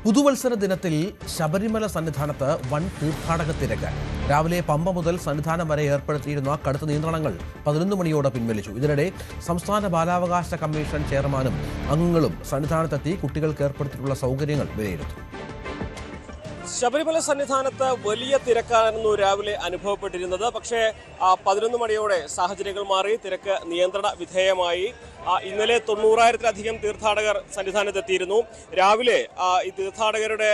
പുതുവത്സര ദിനത്തിൽ ശബരിമല സന്നിധാനത്ത് വൻ തീർത്ഥാടക തിരക്ക്. രാവിലെ പമ്പ മുതൽ സന്നിധാനം വരെ ഏർപ്പെടുത്തിയിരുന്ന കടുത്ത നിയന്ത്രണങ്ങൾ 11 മണിയോടെ പിൻവലിച്ചു. ഇതിനിടെ സംസ്ഥാന ബാലാവകാശ കമ്മീഷൻ ചെയർമാനും അംഗങ്ങളും സന്നിധാനത്തെത്തി കുട്ടികൾക്ക് ഏർപ്പെടുത്തിയിട്ടുള്ള സൗകര്യങ്ങൾ വിലയിരുത്തും. ശബരിമല സന്നിധാനത്ത് വലിയ തിരക്കായിരുന്നു രാവിലെ അനുഭവപ്പെട്ടിരുന്നത്. പക്ഷേ 11 മണിയോടെ സാഹചര്യങ്ങൾ മാറി, തിരക്ക് നിയന്ത്രണ വിധേയമായി. ഇന്നലെ 90,000-ലധികം തീർത്ഥാടകർ സന്നിധാനത്തെത്തിയിരുന്നു. രാവിലെ ഈ തീർത്ഥാടകരുടെ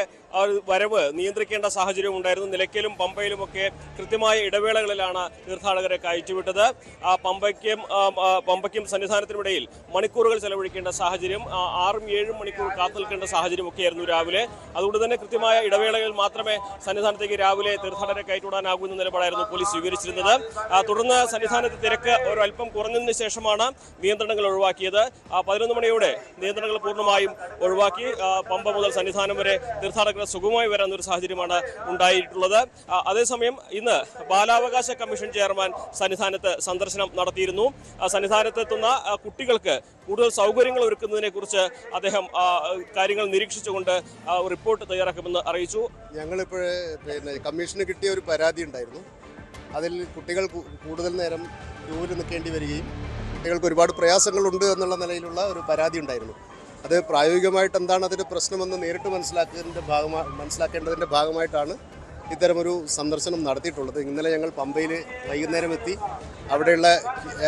വരവ് നിയന്ത്രിക്കേണ്ട സാഹചര്യം ഉണ്ടായിരുന്നു. നിലയ്ക്കലും പമ്പയിലുമൊക്കെ കൃത്യമായ ഇടവേളകളിലാണ് തീർത്ഥാടകരെ കയറ്റിവിട്ടത്. പമ്പയ്ക്കും സന്നിധാനത്തിനുമിടയിൽ മണിക്കൂറുകൾ ചെലവഴിക്കേണ്ട സാഹചര്യം, 6-7 മണിക്കൂർ കാത്തു നിൽക്കേണ്ട സാഹചര്യമൊക്കെയായിരുന്നു രാവിലെ. അതുകൊണ്ട് തന്നെ കൃത്യമായ ഇടവേളകളിൽ മാത്രമേ സന്നിധാനത്തേക്ക് രാവിലെ തീർത്ഥാടകരെ കയറ്റിവിടാനാകൂ എന്ന നിലപാടായിരുന്നു പോലീസ് സ്വീകരിച്ചിരുന്നത്. തുടർന്ന് സന്നിധാനത്ത് തിരക്ക് ഒരല്പം കുറഞ്ഞതിന് ശേഷമാണ് നിയന്ത്രണങ്ങൾ ഒഴിവാക്കിയത്. 11 മണിയോടെ നിയന്ത്രണങ്ങൾ പൂർണ്ണമായും ഒഴിവാക്കി. പമ്പ മുതൽ സന്നിധാനം വരെ തീർത്ഥാടകർ സുഗമമായി വരാനൊരു സാഹചര്യമാണ് ഉണ്ടായിട്ടുള്ളത്. അതേസമയം ഇന്ന് ബാലാവകാശ കമ്മീഷൻ ചെയർമാൻ സന്നിധാനത്ത് സന്ദർശനം നടത്തിയിരുന്നു. സന്നിധാനത്തെത്തുന്ന കുട്ടികൾക്ക് കൂടുതൽ സൗകര്യങ്ങൾ ഒരുക്കുന്നതിനെ കുറിച്ച് അദ്ദേഹം കാര്യങ്ങൾ നിരീക്ഷിച്ചുകൊണ്ട് റിപ്പോർട്ട് തയ്യാറാക്കുമെന്ന് അറിയിച്ചു. ഞങ്ങളിപ്പോൾ കമ്മീഷന് കിട്ടിയ ഒരു പരാതി ഉണ്ടായിരുന്നു. അതിൽ കുട്ടികൾ കൂടുതൽ നേരം ക്യൂവിൽ നിൽക്കേണ്ടി വരികയും കുട്ടികൾക്ക് ഒരുപാട് പ്രയാസങ്ങളുണ്ട് എന്നുള്ള നിലയിലുള്ള ഒരു പരാതി ഉണ്ടായിരുന്നു. അത് പ്രായോഗികമായിട്ട് എന്താണ് അതിൻ്റെ പ്രശ്നമെന്ന് നേരിട്ട് മനസ്സിലാക്കേണ്ടതിൻ്റെ ഭാഗമായിട്ടാണ് ഇത്തരമൊരു സന്ദർശനം നടത്തിയിട്ടുള്ളത്. ഇന്നലെ ഞങ്ങൾ പമ്പയിൽ വൈകുന്നേരം എത്തി. അവിടെയുള്ള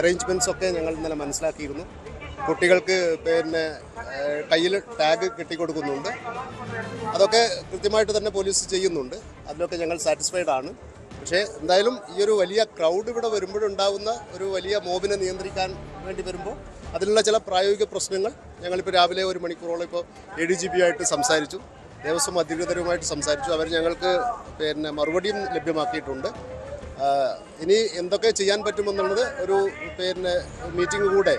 അറേഞ്ച്മെൻറ്റ്സ് ഒക്കെ ഞങ്ങൾ ഇന്നലെ മനസ്സിലാക്കിയിരുന്നു. കുട്ടികൾക്ക് കയ്യിൽ ടാഗ് കെട്ടിക്കൊടുക്കുന്നുണ്ട്. അതൊക്കെ കൃത്യമായിട്ട് തന്നെ പോലീസ് ചെയ്യുന്നുണ്ട്. അതിലൊക്കെ ഞങ്ങൾ സാറ്റിസ്ഫൈഡ് ആണ്. പക്ഷേ എന്തായാലും ഈ ഒരു വലിയ ക്രൗഡ് ഇവിടെ വരുമ്പോഴുണ്ടാകുന്ന ഒരു വലിയ മോബിനെ നിയന്ത്രിക്കാൻ വേണ്ടി വരുമ്പോൾ അതിലുള്ള ചില പ്രായോഗിക പ്രശ്നങ്ങൾ ഞങ്ങളിപ്പോൾ രാവിലെ 1 മണിക്കൂറോളം ഇപ്പോൾ ADGP ആയിട്ട് സംസാരിച്ചു, ദേവസ്വം അധികൃതരുമായിട്ട് സംസാരിച്ചു. അവർ ഞങ്ങൾക്ക് മറുപടിയും ലഭ്യമാക്കിയിട്ടുണ്ട്. ഇനി എന്തൊക്കെ ചെയ്യാൻ പറ്റുമെന്നുള്ളത് ഒരു മീറ്റിംഗ് കൂടെ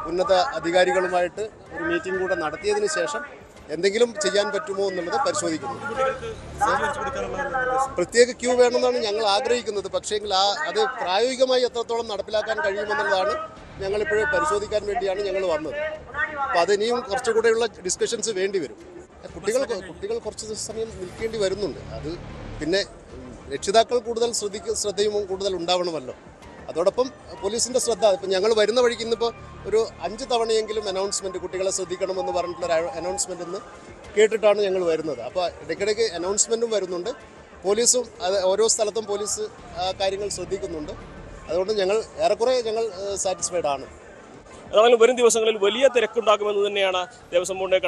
ഉന്നത അധികാരികളുമായിട്ട് ഒരു മീറ്റിംഗ് കൂടെ നടത്തിയതിന് ശേഷം എന്തെങ്കിലും ചെയ്യാൻ പറ്റുമോ എന്നുള്ളത് പരിശോധിക്കുന്നു. പ്രത്യേക ക്യൂ വേണമെന്നാണ് ഞങ്ങൾ ആഗ്രഹിക്കുന്നത്. പക്ഷേങ്കിൽ അത് പ്രായോഗികമായി എത്രത്തോളം നടപ്പിലാക്കാൻ കഴിയുമെന്നുള്ളതാണ് ഞങ്ങളിപ്പോഴും പരിശോധിക്കാൻ വേണ്ടിയാണ് ഞങ്ങൾ വന്നത്. അപ്പോൾ അതിനിയും കുറച്ചുകൂടെയുള്ള ഡിസ്കഷൻസ് വേണ്ടി വരും. കുട്ടികൾ കുറച്ച് സമയം നിൽക്കേണ്ടി വരുന്നുണ്ട്. അത് പിന്നെ രക്ഷിതാക്കൾ കൂടുതൽ ശ്രദ്ധയും കൂടുതൽ ഉണ്ടാവണമല്ലോ. അതോടൊപ്പം പോലീസിൻ്റെ ശ്രദ്ധ ഇപ്പം ഞങ്ങൾ വരുന്ന വഴിക്ക് ഇന്നിപ്പോൾ ഒരു 5 തവണയെങ്കിലും അനൗൺസ്മെൻറ്റ് കുട്ടികളെ ശ്രദ്ധിക്കണമെന്ന് പറഞ്ഞിട്ടുള്ളൊരു അനൗൺസ്മെൻ്റ് ഇന്ന് കേട്ടിട്ടാണ് ഞങ്ങൾ വരുന്നത്. അപ്പോൾ ഇടയ്ക്കിടയ്ക്ക് അനൗൺസ്മെൻറ്റും വരുന്നുണ്ട്. പോലീസും ഓരോ സ്ഥലത്തും പോലീസ് കാര്യങ്ങൾ ശ്രദ്ധിക്കുന്നുണ്ട്. അതുകൊണ്ട് ഏറെക്കുറെ ഞങ്ങൾ സാറ്റിസ്ഫൈഡ് ആണ്. ഏതായാലും വരും ദിവസങ്ങളിൽ വലിയ തിരക്കുണ്ടാകുമെന്ന് തന്നെയാണ് ദേവസ്വം ബോർഡിന്റെ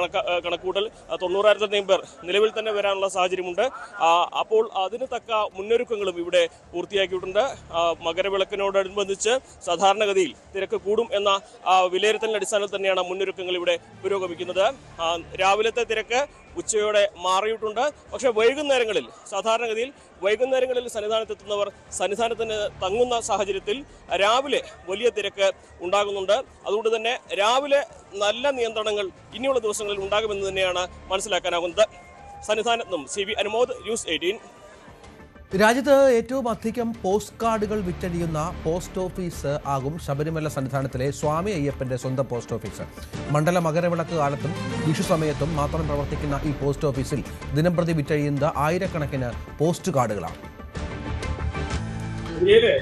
കണക്കൂട്ടൽ. 90,000 പേർ നിലവിൽ തന്നെ വരാനുള്ള സാഹചര്യമുണ്ട്. അപ്പോൾ അതിന് തക്ക മുന്നൊരുക്കങ്ങളും ഇവിടെ പൂർത്തിയാക്കിയിട്ടുണ്ട്. മകരവിളക്കിനോടനുബന്ധിച്ച് സാധാരണഗതിയിൽ തിരക്ക് കൂടും എന്ന വിലയിരുത്തലിന്റെ അടിസ്ഥാനത്തിൽ തന്നെയാണ് മുന്നൊരുക്കങ്ങൾ ഇവിടെ പുരോഗമിക്കുന്നത്. രാവിലത്തെ തിരക്ക് ഉച്ചയോടെ മാറിയിട്ടുണ്ട്. പക്ഷേ സാധാരണഗതിയിൽ വൈകുന്നേരങ്ങളിൽ സന്നിധാനത്തെത്തുന്നവർ സന്നിധാനത്തിന് തങ്ങുന്ന സാഹചര്യത്തിൽ രാവിലെ വലിയ തിരക്ക് ഉണ്ടാകുന്നുണ്ട്. അതുകൊണ്ട് തന്നെ രാവിലെ നല്ല നിയന്ത്രണങ്ങൾ ഇനിയുള്ള ദിവസങ്ങളിൽ ഉണ്ടാകുമെന്ന് തന്നെയാണ് മനസ്സിലാക്കാനാകുന്നത്. സന്നിധാനത്തും CB അനുമോദ്, ന്യൂസ് 18. രാജ്യത്ത് ഏറ്റവും അധികം പോസ്റ്റ് കാർഡുകൾ വിറ്റഴിയുന്ന പോസ്റ്റ് ഓഫീസ് ആകും ശബരിമല സന്നിധാനത്തിലെ സ്വാമി അയ്യപ്പന്റെ സ്വന്തം പോസ്റ്റ് ഓഫീസ്. മണ്ഡല മകരവിളക്ക് കാലത്തും വിഷു സമയത്തും മാത്രം പ്രവർത്തിക്കുന്ന ഈ പോസ്റ്റ് ഓഫീസിൽ ദിനംപ്രതി വിറ്റഴിയുന്നത് 1000-കണക്കിന് പോസ്റ്റ് കാർഡുകളാണ്. ഇന്ത്യയിലെ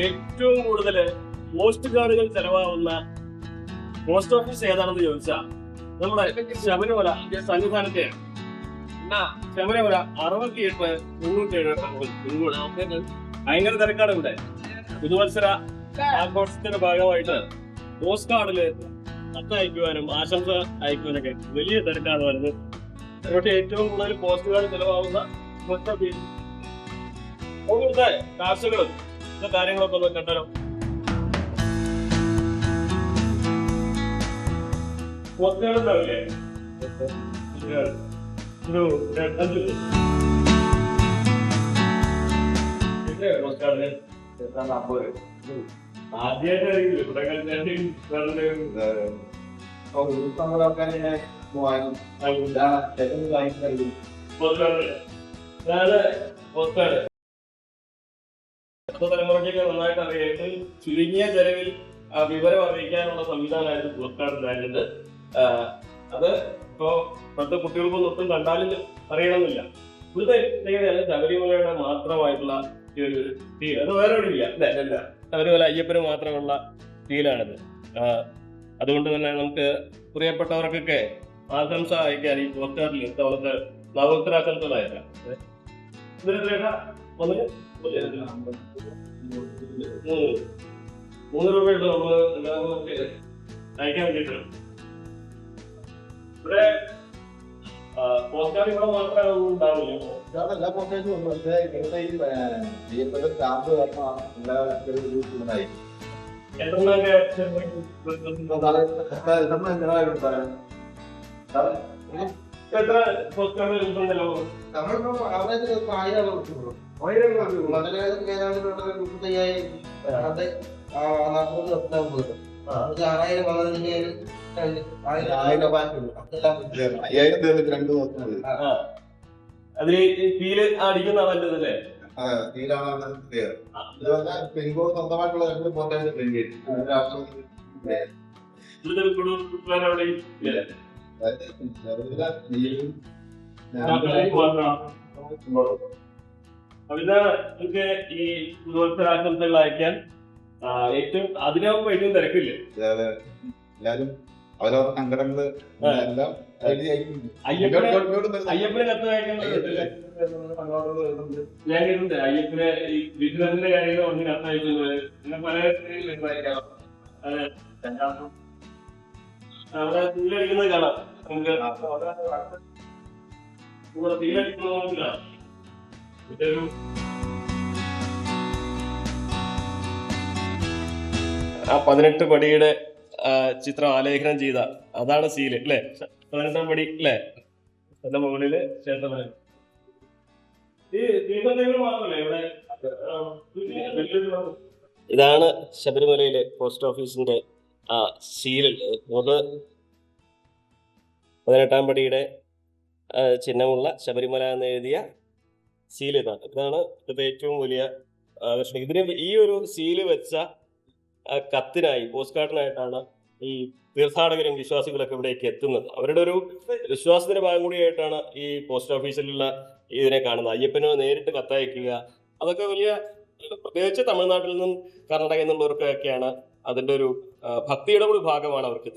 ഏറ്റവും കൂടുതൽ പോസ്റ്റ് കാർഡുകൾ ചെലവാകുന്ന പോസ്റ്റ് ഓഫീസ് ഏതാണെന്ന് ചോദിച്ചാൽ നമ്മുടെ ശബരിമല സന്നിധാനത്തെ ശബരിമല 68-307 ഭയങ്കര തിരക്കാണ് ഇവിടെ. പുതുവത്സര ആഘോഷത്തിന്റെ ഭാഗമായിട്ട് പോസ്റ്റ് കാർഡില് അയക്കുവാനും ആശംസ അയക്കുവാനൊക്കെ വലിയ തിരക്കാണ് വരുന്നത്. പക്ഷേ ഏറ്റവും കൂടുതൽ പോസ്റ്റ് കാർഡ് ചെലവാകുന്ന പോസ്റ്റ് ഓഫീസ് കാശുകളും കാര്യങ്ങളൊക്കെ ഒന്ന് കണ്ടല്ലോ. പോസ്റ്റ് കാർഡ് ഉണ്ടാവില്ലേ? തലമുറയ്ക്കൊക്കെ നന്നായിട്ട് അറിയാം. ചുരുങ്ങിയ ചെലവിൽ വിവരം അറിയിക്കാനുള്ള സംവിധാനമായിരുന്നു പോസ്റ്റ് കാർഡ് ഉണ്ടായിരുന്നത്. അത് ഇപ്പോ ഇപ്പോഴത്തെ കുട്ടികൾക്കൊന്നും ഒട്ടും കണ്ടാലും അറിയണമെന്നില്ല. ഇവിടുത്തെ പ്രത്യേകതയാണ് ശബരിമലയുടെ മാത്രമായിട്ടുള്ള ഈ ഒരു ഫീൽ. അത് വേറെ എവിടെയില്ല അല്ലേ? ശബരിമല അയ്യപ്പന് മാത്രമുള്ള ഫീലാണിത്. അതുകൊണ്ട് തന്നെ നമുക്ക് പ്രിയപ്പെട്ടവർക്കൊക്കെ ആശംസ അയക്കാൻ ഈ പോസ്റ്ററിൽ അവർക്ക് നവോത്തരാശംസകൾ അയക്കാം. ₹3 നമ്മൾ അയക്കാൻ വേണ്ടിയിട്ടാണ്. ഇവിടെ പോസ്റ്റ് കാർഡ് ഇവിടെ മാത്രമേ ഉണ്ടാവില്ല. എല്ലാ പോസ്റ്റേഴ്സും ഉണ്ട്. പക്ഷേ ഇങ്ങനത്തെ ഈ സ്റ്റാമ്പ് ഉണ്ടായി എത്രണ്ണൊക്കെ എത്ര പോസ്റ്റ് കാർഡ് കിട്ടുന്നല്ലോ? നമ്മളിപ്പോ ആവറേജ് 1000 കൊടുക്കുള്ളൂ. 5000 തീർന്നിട്ട് 2 ദിവസം അതിൽ ഫീല് അടിക്കുന്നതാണ് എന്റെ ഇതല്ലേ? തീരാണ് പിൻകോഡ് സ്വന്തമായിട്ടുള്ള 2 പോസ്റ്റേഴ്സ് പ്രിന്റ് ചെയ്തു. നമുക്ക് ഈ പുതുവത്സരാശംസകൾ അയക്കാൻ ഏറ്റവും അതിനാകുമ്പോ ഏറ്റവും തിരക്കില്ലേ? എല്ലാരും അവരവരുടെ സങ്കടങ്ങള് എല്ലാം അയ്യപ്പന് കത്ത് അയക്കുന്നത് ഞാൻ കേട്ടിട്ടുണ്ട്. അയ്യപ്പന് ഈ ബിസിനസിന്റെ കാര്യങ്ങൾ ഒന്ന് കത്ത് അയക്കുന്നത് പല അതെ അവിടെ തീലടിക്കുന്നത് കാണാം. നമുക്ക് തീലടിക്കുന്നത് കാണാം. ഇതൊരു ആ 18 പടിയുടെ ചിത്രം ആലേഖനം ചെയ്ത അതാണ് സീല് അല്ലെ? 18ാം പടി അല്ലെ? അതിന്റെ മുകളില് ക്ഷേത്രമാണ്. ഈ ദീപങ്ങൾ മാത്രമല്ലേ ഇവിടെ? ഇതാണ് ശബരിമലയിലെ പോസ്റ്റ് ഓഫീസിന്റെ സീല്. 18ാം പടിയുടെ ചിഹ്നമുള്ള ശബരിമല എന്ന് എഴുതിയ സീൽ ഇതാണ്. ഇതാണ് ഏറ്റവും വലിയ ആകർഷണം. ഇതിന് ഈ ഒരു സീല് വെച്ച കത്തിനായി പോസ്റ്റ് കാർഡിനായിട്ടാണ് ഈ തീർത്ഥാടകരും വിശ്വാസികളൊക്കെ ഇവിടേക്ക് എത്തുന്നത്. അവരുടെ ഒരു വിശ്വാസത്തിന്റെ ഭാഗം കൂടിയായിട്ടാണ് ഈ പോസ്റ്റ് ഓഫീസിലുള്ള ഇതിനെ കാണുന്നത്. അയ്യപ്പന് നേരിട്ട് കത്തയക്കുക അതൊക്കെ വലിയ, പ്രത്യേകിച്ച് തമിഴ്നാട്ടിൽ നിന്നും കർണാടകയിൽ നിന്നുള്ളവർക്കൊക്കെയാണ് അതിന്റെ ഒരു ഭക്തിയുടെ കൂടി ഭാഗമാണ് അവർക്ക്.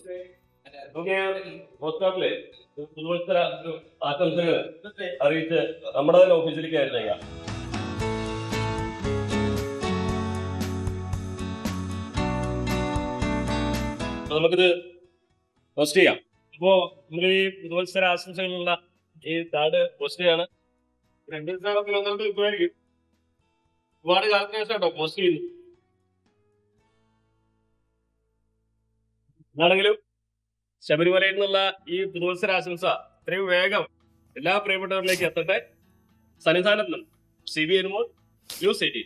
പോസ്റ്റ് കാർഡിലെ പുതുവത്സര ആശംസകൾ അറിയിച്ച് നമ്മുടെ തന്നെ ഓഫീസിലേക്ക് അയച്ചേക്കാം. നമുക്കിത് പോസ്റ്റ് ചെയ്യാം. അപ്പോ നമ്മൾ ഈ പുതുവത്സര ആശംസകളുള്ള ഈ കാർഡ് പോസ്റ്റ് ചെയ്യാണ്. 2 ദിവസം ഇപ്പോഴായിരിക്കും. ഒരുപാട് കാലത്തിന് ശേഷം കേട്ടോ പോസ്റ്റ് ചെയ്തു. എന്നാണെങ്കിലും ശബരിമലയിൽ നിന്നുള്ള ഈ പുതുവത്സര ആശംസ ഇത്രയും വേഗം എല്ലാ പ്രിയപ്പെട്ടവരിലേക്ക് എത്തട്ടെ. സന്നിധാനത്ത് നിന്ന് CB അനുമോൾ, News 18.